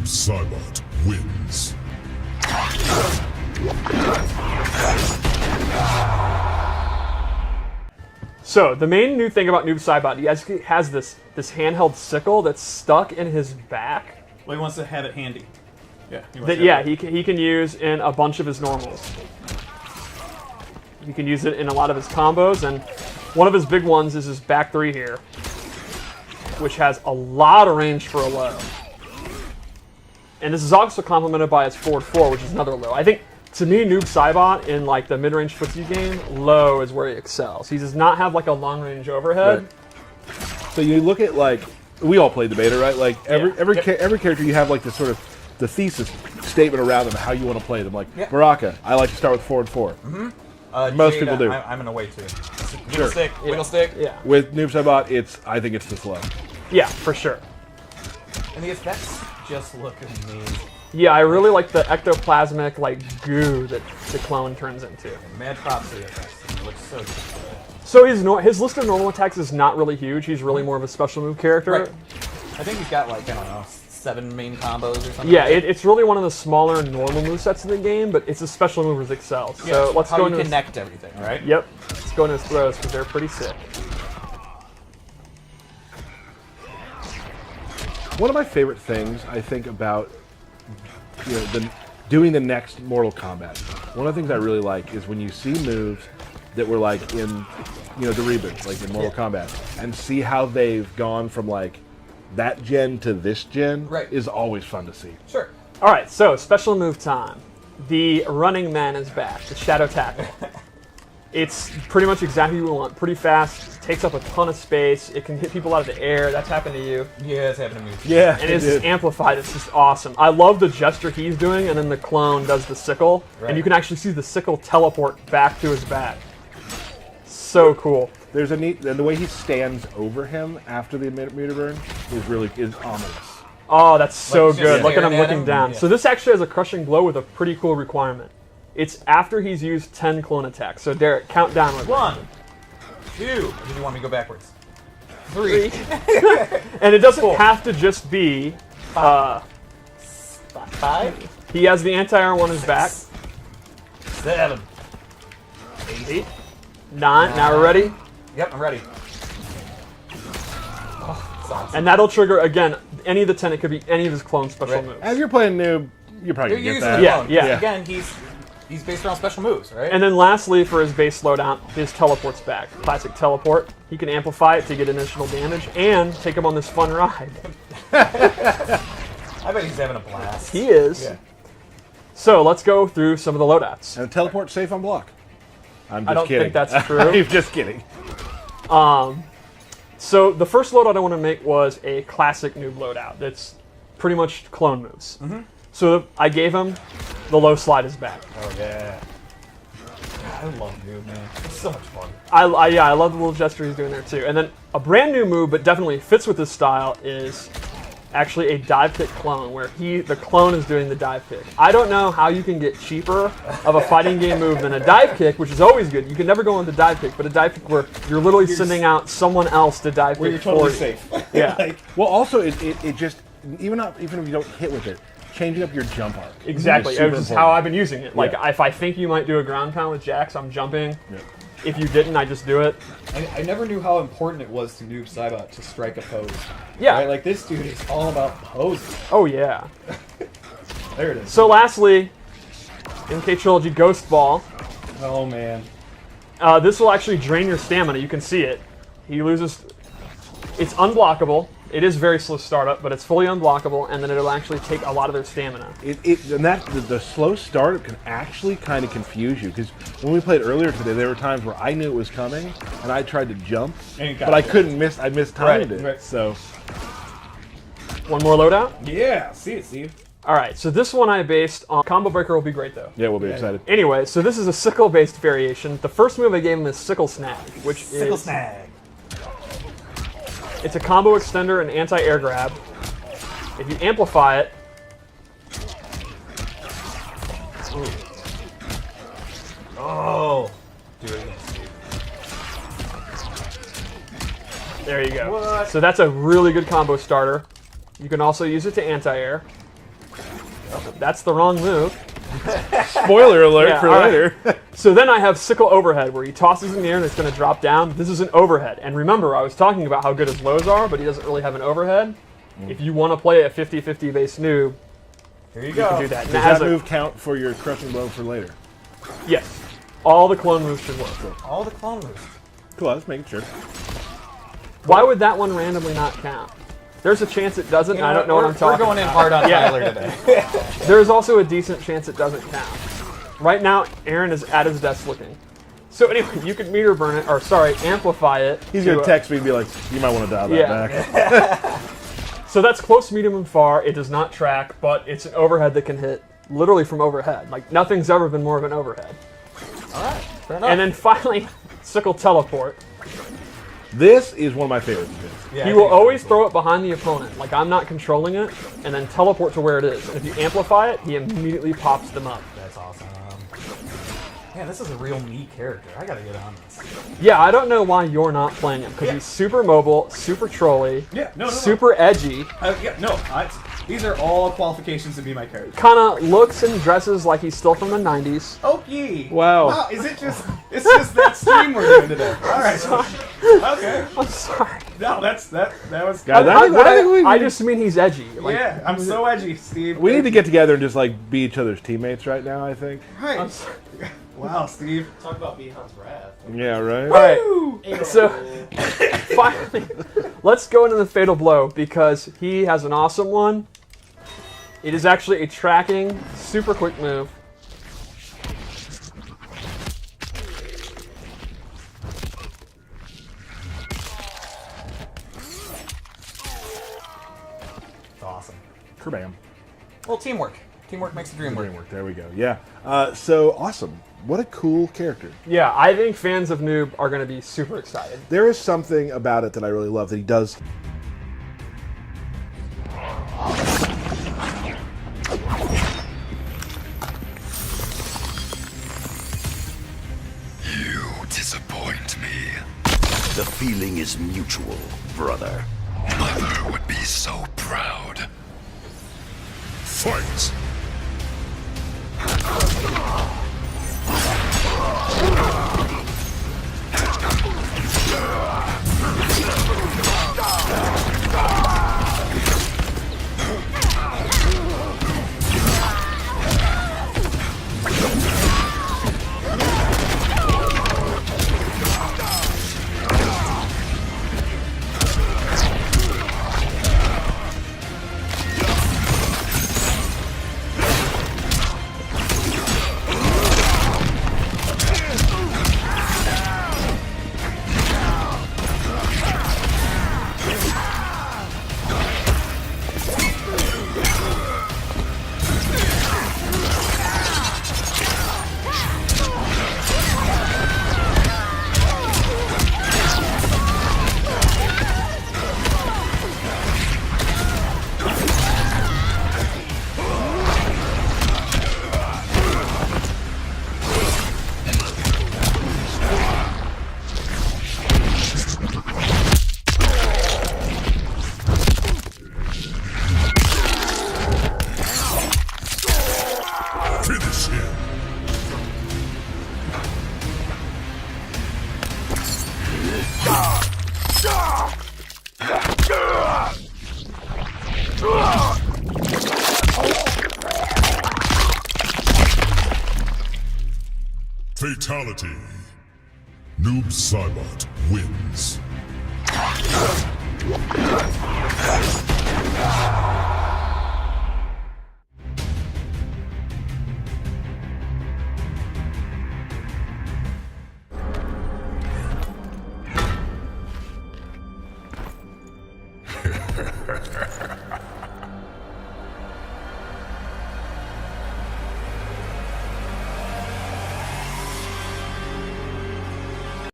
Saibot wins. So the main new thing about Noob Saibot, he actually has this handheld sickle that's stuck in his back. Well, he wants to have it handy. Yeah, he can use in a bunch of his normals. He can use it in a lot of his combos, and one of his big ones is his back three here, which has a lot of range for a low. And this is also complemented by his forward four, which is another low. I think, to me, Noob Saibot in like the mid-range footsie game, low is where he excels. He does not have like a long-range overhead. Right. So you look at like, we all played the beta, right? Like every character you have like this sort of the thesis statement around them, how you want to play them. Like Baraka, I like to start with forward four. Most Jada, people do. I'm in a way too. Wiggle stick. Yeah. With Noob Saibot, I think it's the slow. Yeah, for sure. And the effects just look amazing. Yeah, I really like the ectoplasmic like goo that the clone turns into. Mad props to the effects. It looks so good. So his list of normal attacks is not really huge. He's really more of a special move character. Right. I think he's got like, I don't know, 7 main combos or something. Yeah, it's really one of the smaller normal movesets in the game, but it's a special move that excels. Yeah, so let's how go you into connect everything, right? Yep. Let's go into his throws because they're pretty sick. One of my favorite things I think about doing the next Mortal Kombat. One of the things I really like is when you see moves that were like in the reboot, like in Mortal Kombat, and see how they've gone from like that gen to this gen is always fun to see. Sure. All right, so special move time. The Running Man is back, the Shadow Tackle. It's pretty much exactly what we want. Pretty fast, takes up a ton of space. It can hit people out of the air. That's happened to you. Yeah, it's happened to me. Yeah, and it's amplified. It's just awesome. I love the gesture he's doing, and then the clone does the sickle, and you can actually see the sickle teleport back to his back. So cool. There's a neat, and the way he stands over him after the meter burn is ominous. Oh, that's so Like, good. Look at him staring at looking him? down. Yeah. So this actually has a crushing blow with a pretty cool requirement. It's after he's used 10 clone attacks. So Derek, count down with 1, 2. Or did you want me to go backwards? 3. And it doesn't have to just be 5. he has the anti-air on his back. 7. 8. 9. Now we're ready. Yep, I'm ready. Oh, that's awesome. And that'll trigger again any of the 10. It could be any of his clone special moves. As you're playing Noob, you're probably You're gonna using get that. the Yeah, clone. yeah. Again, he's based around special moves, right? And then lastly, for his base slowdown, his teleport's back. Classic teleport. He can amplify it to get additional damage and take him on this fun ride. I bet he's having a blast. He is. Yeah. So let's go through some of the loadouts. And teleport safe on block. I'm just I don't kidding. think that's true. I'm just kidding. So the first loadout I want to make was a classic noob loadout. That's pretty much clone moves. So I gave him the low slide is back. Oh, yeah. I love Noob, man. It's so much fun. I love the little gesture he's doing there too. And then a brand new move, but definitely fits with his style, is actually a dive kick clone, where the clone is doing the dive kick. I don't know how you can get cheaper of a fighting game move than a dive kick, which is always good. You can never go into dive kick, but a dive kick where you're literally sending out someone else to dive Where kick you're totally for you. safe. Yeah. Well, also it just even if you don't hit with it, changing up your jump arc. Exactly. Is super Which is important. how I've been using it. Like, Yeah. if I think you might do a ground pound with Jax, I'm jumping. Yeah. If you didn't, I just do it. I never knew how important it was to Noob Saibot to strike a pose. Yeah. Right? Like, this dude is all about posing. Oh, yeah. There it is. So lastly, MK Trilogy Ghost Ball. Oh, man. This will actually drain your stamina. You can see it. He loses... It's unblockable. It is very slow startup, but it's fully unblockable, and then it'll actually take a lot of their stamina. The slow startup can actually kind of confuse you, because when we played earlier today, there were times where I knew it was coming and I tried to jump, but I couldn't miss. I mistimed it. Right. So One more loadout? Yeah, see it, Steve. All right, so this one I based on... Combo Breaker will be great, though. yeah, we'll be excited. Anyway, so this is a sickle-based variation. The first move I gave him is Sickle Snag, which Sickle is... snag. It's a combo extender and anti-air grab. If you amplify it... Oh. Do it again, Steve. There you go. What? So that's a really good combo starter. You can also use it to anti-air. that's the wrong move. Spoiler alert Yeah, for all right. later. So then I have sickle overhead, where he tosses in the air and it's going to drop down. This is an overhead. And remember, I was talking about how good his lows are, but he doesn't really have an overhead. If you want to play a 50-50 base noob, Here you you go. can do that. And it Does has that a- move count for your crushing blow for later? Yes. All the clone moves should work. All the clone moves. Cool, I was making sure. Why would that one randomly not count? There's a chance it doesn't. You know I don't know what I'm talking We're going in about. hard on Yeah. Tyler today. There's also a decent chance it doesn't count. Right now, Aaron is at his desk looking. So anyway, you could meter burn it, or sorry, amplify it. He's to, gonna text me and be like, "You might want to dial that Yeah. back." So that's close, medium, and far. It does not track, but it's an overhead that can hit literally from overhead. Like, nothing's ever been more of an overhead. All right, fair enough. And then finally, sickle teleport. This is one of my favorites. of his. Yeah, He I will think always it's throw it behind the opponent, like I'm not controlling it, and then teleport to where it is. And if you amplify it, he immediately pops them up. That's awesome. Man, this is a real me character. I gotta get on this. Yeah, I don't know why you're not playing him, because Yeah. he's super mobile, super trolly, Yeah, no. super edgy, Yeah, no. These are all qualifications to be my character. kind of looks and dresses like he's still from the 90s. Okay. Wow. Wow. Is it just? It's just that stream we're doing today. All right. Okay. I'm sorry. No, that was. Guys, I just mean he's edgy. Like, Yeah, I'm so edgy, Steve. we need to get together and just like be each other's teammates right now. I think. Right. I'm sorry. Wow, Steve. Talk about Bihan's wrath. Yeah. Right. All right. So finally, let's go into the fatal blow because he has an awesome one. It is actually a tracking, super quick move. It's awesome. Kerbam. Well, teamwork. Teamwork makes the dream work. Framework. There we go. Yeah. So awesome. What a cool character. Yeah, I think fans of Noob are going to be super excited. There is something about it that I really love that he does. You disappoint me. The feeling is mutual, brother. Mother would be so proud. Fight! Finish him. Fatality. Noob Saibot wins.